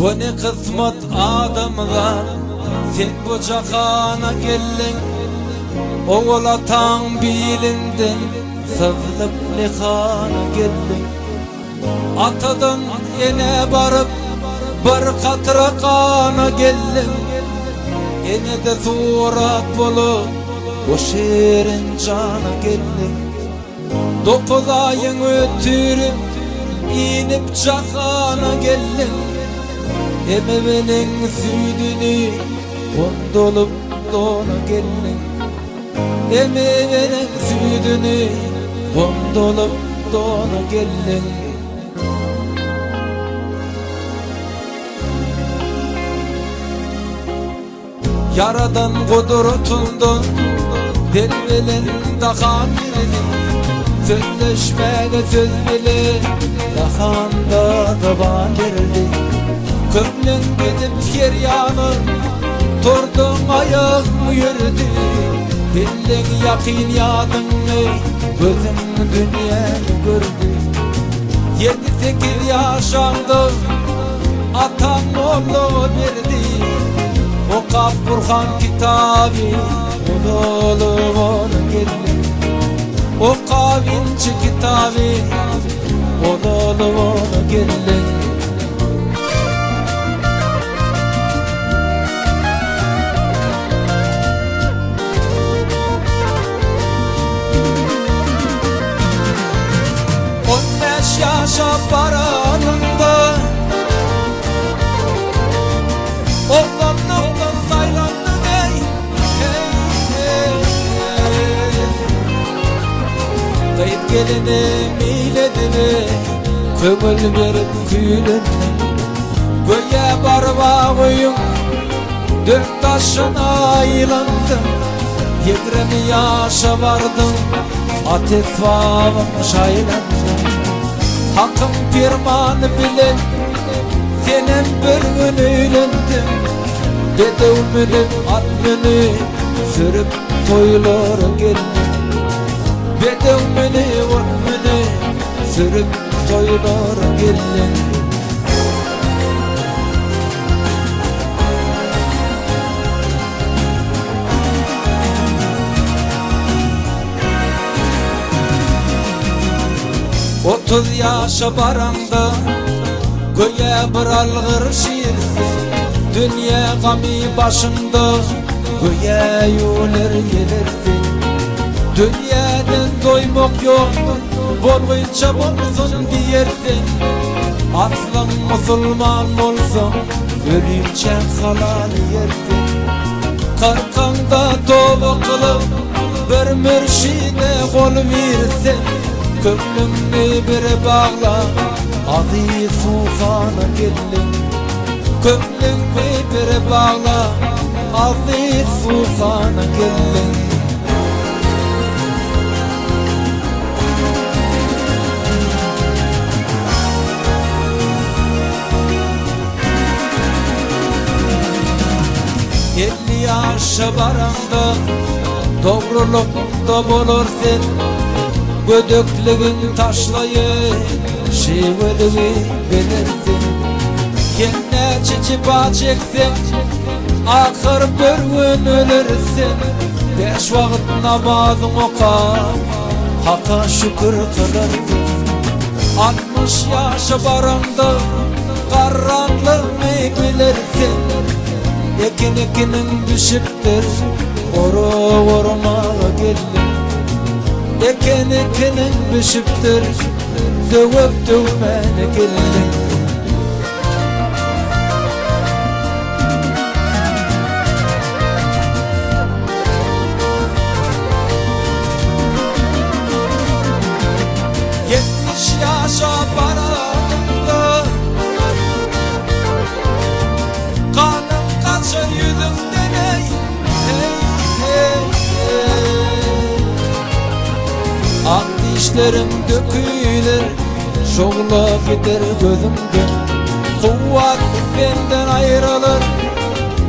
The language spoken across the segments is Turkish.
Bu ne kısmet adamlar, sen bu cahana geldin. Oğul atan bilinden sızlıp nihana geldin. Atadan ene barıp bir katra kana geldin. Ene de surat bulup o şirin cana geldin. 9 ayın ötürüp inip cahana geldin. Emevenin südünü kondolup dona geldin. Emevenin südünü kondolup dona geldin. Yaradan kudretundan delvelen dahan birini, sözleşmeye söz bile dahanda davan verildi. Kömlen gidip yer yanı tordun ayağım yürüdü. Bilin yakin yadın ey gözüm dünyayı gördü. 7-8 yaşandı atam oğlu verdi. O Kaf Burhan kitabı oğlum onu geldi. O kavinci kitabı oğlum onu geldi. Yaşa baranında oğlanlıktan saylandın ey, Kayıp gelinim iledimi kömül verip küylendin. Göğe barba koyun 4 taşına aylandın. 20 yaşa vardın ateş vavım şaylandın. Hakkım firmanı bilen senin bir gün eğlendim. Bedevmünün atmını sürüp toylara geldim. Bedevmünün atmını sürüp toylara geldim. Otuz yaşa baranda göğe bir algır şiirsin. Dünya gami başında göğe yolar gelirsin. Dünyadan doymak yok, bolgunca bolsun diyersin. Aslan musulman olsan ölünce halal yersin. Karkanda dolu kılıp bir mürşide kol versin. Kömlümni bir bağla aziz sultana gelin. Kömlümni bir bağla aziz sultana gelin. Elli yaşa baranda doğrulukta bulursun. Gödöklüğün taşlayıp şivölüğü belirsin. Yine çiçipa çeksin, ahır bir gün ölürsün. 5 vakit namazın oka, Hakka şükür kılırsın. 60 yaşa baranda karanlığını bilirsin. Ekinin düşüktür, oru ormana gelin. Ekinin düşüktür, dövüp dövmene gelin. Yaşa baranda kanım kaçar yüzümden ey, Ak dişlerim dökülür, şoğla gider gözümden. Kuvvet benden ayrılır,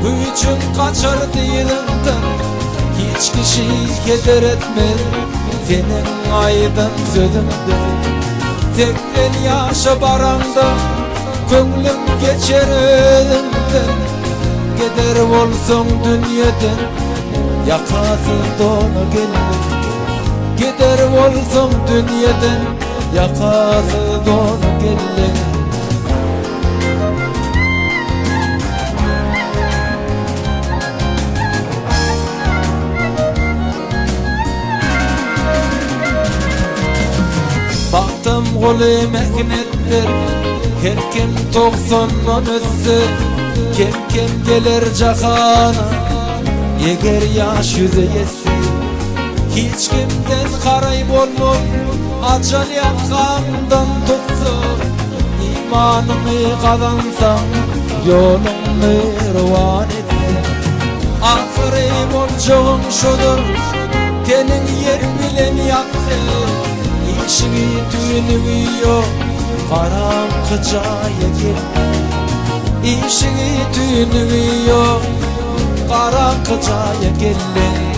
gücüm kaçar dilimden. Hiç kişi keder etmez senin aydın sözümden. Tekten yaşa baranda Könglim geçer elimden, gider olsun dünyadan. Yakası donu gelin, gider olsun dünyadan. Yakası donu gelin. Baktım kolu meknetler, her kim 90'dan ötse, kim gelir cahana, eğer yaş yüze yetse. Hiç kimden karayıp olmam, acal yakamdan tutsa. İmanımı kazansan, yolunu revan etsin. Ahırım olacağım şudur, tenin yer bilen yaktı. İşini tüyünü yok, karanlıkçaya gel. İşini tüyünü yok, karanlıkçaya gelin.